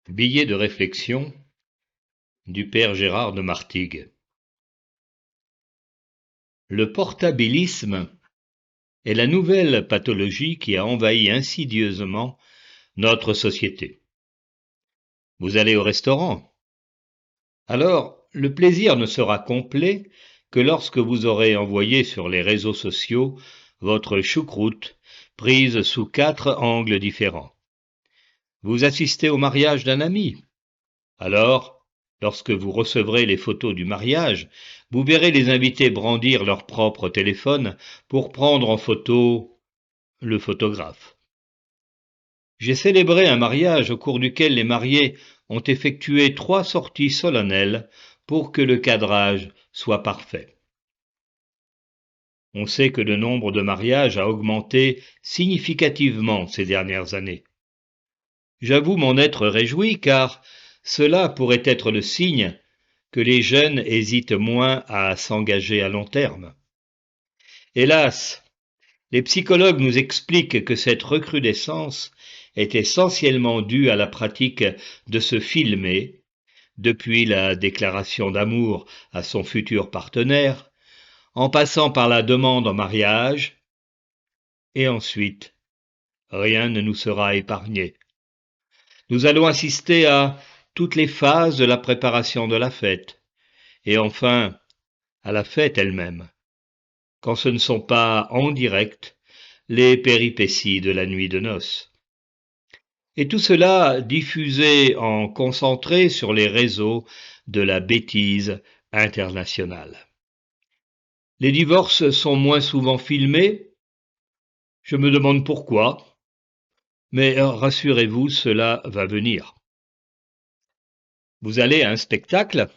Billet de réflexion du père Gérard de Martigues. Le portabilisme est la nouvelle pathologie qui a envahi insidieusement notre société. Vous allez au restaurant. Alors, le plaisir ne sera complet que lorsque vous aurez envoyé sur les réseaux sociaux votre choucroute prise sous 4 angles différents. Vous assistez au mariage d'un ami. Alors, lorsque vous recevrez les photos du mariage, vous verrez les invités brandir leur propre téléphone pour prendre en photo le photographe. J'ai célébré un mariage au cours duquel les mariés ont effectué 3 sorties solennelles pour que le cadrage soit parfait. On sait que le nombre de mariages a augmenté significativement ces dernières années. J'avoue m'en être réjoui car cela pourrait être le signe que les jeunes hésitent moins à s'engager à long terme. Hélas, les psychologues nous expliquent que cette recrudescence est essentiellement due à la pratique de se filmer, depuis la déclaration d'amour à son futur partenaire, en passant par la demande en mariage, et ensuite, rien ne nous sera épargné. Nous allons assister à toutes les phases de la préparation de la fête, et enfin à la fête elle-même, quand ce ne sont pas en direct les péripéties de la nuit de noces. Et tout cela diffusé en concentré sur les réseaux de la bêtise internationale. Les divorces sont moins souvent filmés. Je me demande pourquoi, mais rassurez-vous, cela va venir. Vous allez à un spectacle?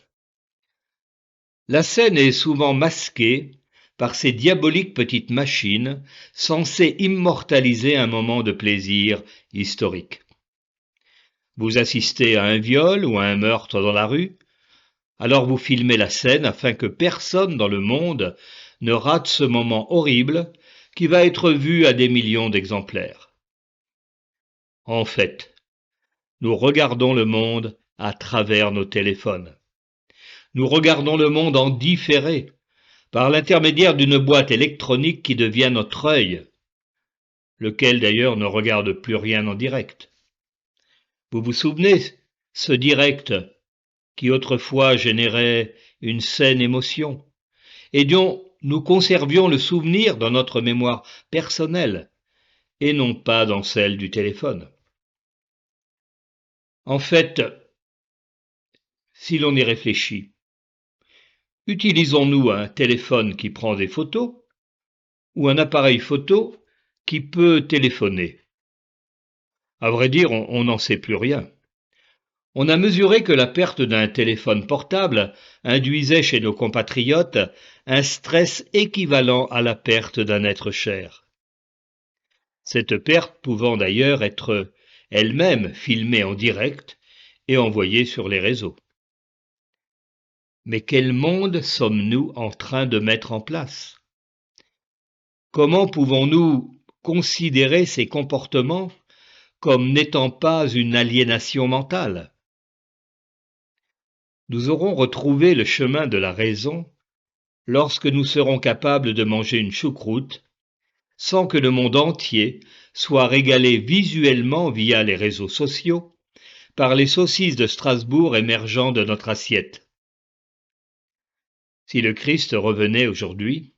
La scène est souvent masquée par ces diaboliques petites machines censées immortaliser un moment de plaisir historique. Vous assistez à un viol ou à un meurtre dans la rue, alors vous filmez la scène afin que personne dans le monde ne rate ce moment horrible qui va être vu à des millions d'exemplaires. En fait, nous regardons le monde à travers nos téléphones. Nous regardons le monde en différé, par l'intermédiaire d'une boîte électronique qui devient notre œil, lequel d'ailleurs ne regarde plus rien en direct. Vous vous souvenez, ce direct qui autrefois générait une saine émotion, et dont nous conservions le souvenir dans notre mémoire personnelle, et non pas dans celle du téléphone. En fait, si l'on y réfléchit, utilisons-nous un téléphone qui prend des photos ou un appareil photo qui peut téléphoner? À vrai dire, on n'en sait plus rien. On a mesuré que la perte d'un téléphone portable induisait chez nos compatriotes un stress équivalent à la perte d'un être cher. Cette perte pouvant d'ailleurs être elle-même filmée en direct et envoyée sur les réseaux. Mais quel monde sommes-nous en train de mettre en place? Comment pouvons-nous considérer ces comportements comme n'étant pas une aliénation mentale? Nous aurons retrouvé le chemin de la raison lorsque nous serons capables de manger une choucroute sans que le monde entier soit régalé visuellement via les réseaux sociaux par les saucisses de Strasbourg émergeant de notre assiette. Si le Christ revenait aujourd'hui,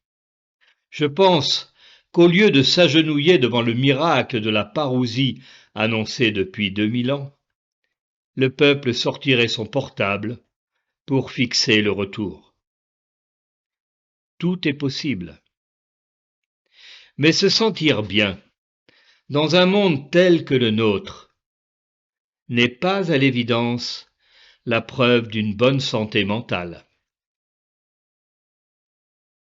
je pense qu'au lieu de s'agenouiller devant le miracle de la parousie annoncé depuis 2000 ans, le peuple sortirait son portable pour fixer le retour. Tout est possible. Mais se sentir bien, dans un monde tel que le nôtre, n'est pas à l'évidence la preuve d'une bonne santé mentale.